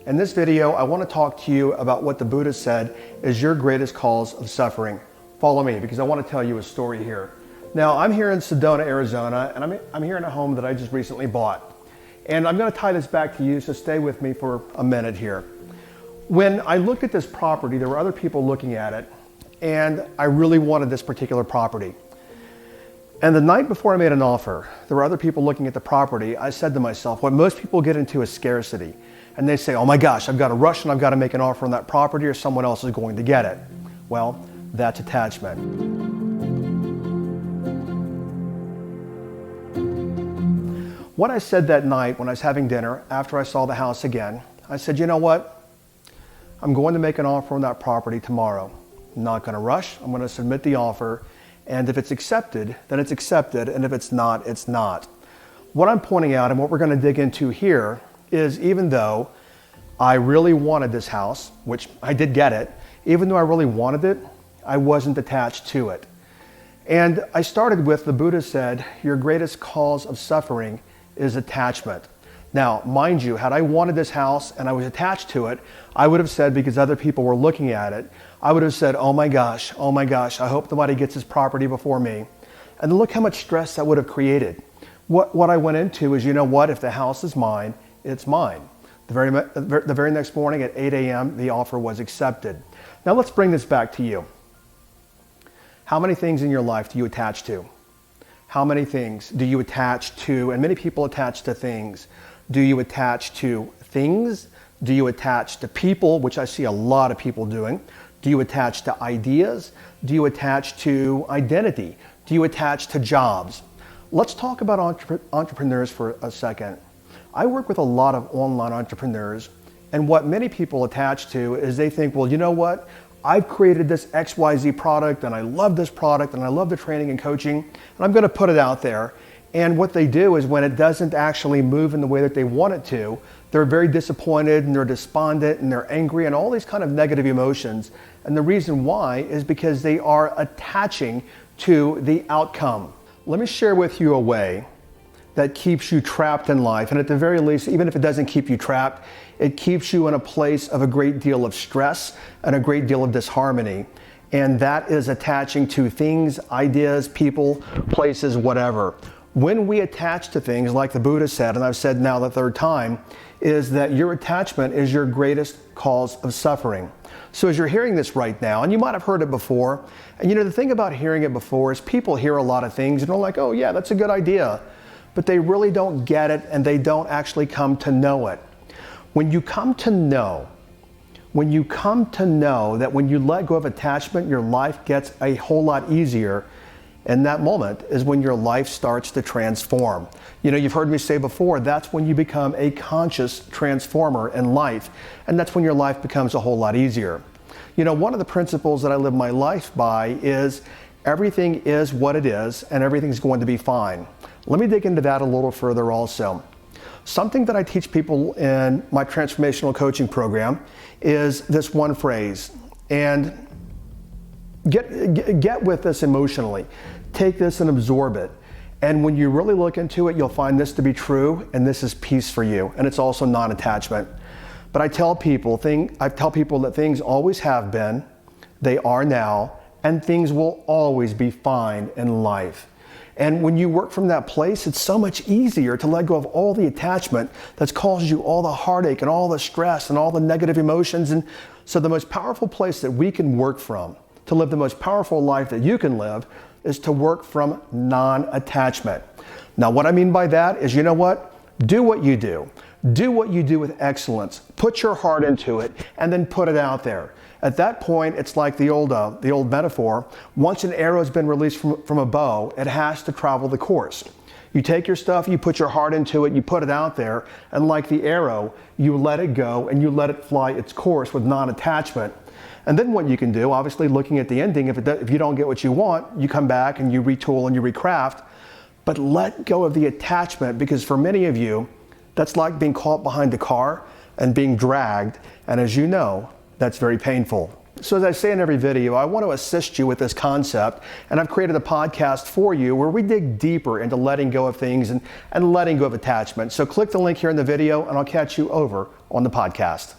In this video, I want to talk to you about what the Buddha said is your greatest cause of suffering. Follow me because I want to tell you a story here. Now, I'm here in Sedona, Arizona, and I'm here in a home that I just recently bought. And I'm going to tie this back to you, so stay with me for a minute here. When I looked at this property, there were other people looking at it, and I really wanted this particular property. And the night before I made an offer, there were other people looking at the property. I said to myself, what most people get into is scarcity. And they say, oh my gosh, I've got to rush and I've got to make an offer on that property or someone else is going to get it. Well, that's attachment. What I said that night when I was having dinner, after I saw the house again, I said, you know what? I'm going to make an offer on that property tomorrow. I'm not going to rush. I'm going to submit the offer. And if it's accepted, then it's accepted. And if it's not, it's not. What I'm pointing out and what we're going to dig into here is even though I really wanted this house, which I did get it, even though I really wanted it, I wasn't attached to it. And I started with the Buddha said, your greatest cause of suffering is attachment. Now, mind you, had I wanted this house and I was attached to it, I would have said, because other people were looking at it, I would have said, oh my gosh, I hope nobody gets this property before me. And look how much stress that would have created. What I went into is, you know what, if the house is mine, it's mine. The very next morning at 8 a.m., the offer was accepted. Now let's bring this back to you. How many things in your life do you attach to? How many things do you attach to? And many people attach to things. Do you attach to things? Do you attach to people, which I see a lot of people doing? Do you attach to ideas? Do you attach to identity? Do you attach to jobs? Let's talk about entrepreneurs for a second. I work with a lot of online entrepreneurs, and what many people attach to is they think, well, you know what? I've created this XYZ product, and I love this product, and I love the training and coaching, and I'm going to put it out there. And what they do is when it doesn't actually move in the way that they want it to, they're very disappointed, and they're despondent, and they're angry, and all these kind of negative emotions. And the reason why is because they are attaching to the outcome. Let me share with you a way that keeps you trapped in life. And at the very least, even if it doesn't keep you trapped, it keeps you in a place of a great deal of stress and a great deal of disharmony. And that is attaching to things, ideas, people, places, whatever. When we attach to things, like the Buddha said, and I've said now the third time, is that your attachment is your greatest cause of suffering. So as you're hearing this right now, and you might have heard it before, and you know, the thing about hearing it before is people hear a lot of things and they're like, oh yeah, that's a good idea. But they really don't get it and they don't actually come to know it. When you come to know that when you let go of attachment, your life gets a whole lot easier. And that moment is when your life starts to transform. You know, you've heard me say before, that's when you become a conscious transformer in life. And that's when your life becomes a whole lot easier. You know, one of the principles that I live my life by is everything is what it is and everything's going to be fine. Let me dig into that a little further also. Something that I teach people in my transformational coaching program is this one phrase. And get with this emotionally. Take this and absorb it. And when you really look into it, you'll find this to be true, and this is peace for you. And it's also non-attachment. But I tell people that things always have been, they are now, and things will always be fine in life. And when you work from that place, it's so much easier to let go of all the attachment that's caused you all the heartache and all the stress and all the negative emotions. And so the most powerful place that we can work from to live the most powerful life that you can live is to work from non-attachment. Now, what I mean by that is, you know what? Do what you do. Do what you do with excellence. Put your heart into it and then put it out there. At that point, it's like the old metaphor. Once an arrow has been released from a bow, it has to travel the course. You take your stuff, you put your heart into it, you put it out there, and like the arrow, you let it go and you let it fly its course with non-attachment. And then what you can do, obviously looking at the ending, if you don't get what you want, you come back and you retool and you recraft, but let go of the attachment, because for many of you, that's like being caught behind a car and being dragged, and as you know, that's very painful. So as I say in every video, I want to assist you with this concept, and I've created a podcast for you where we dig deeper into letting go of things and letting go of attachment. So click the link here in the video, and I'll catch you over on the podcast.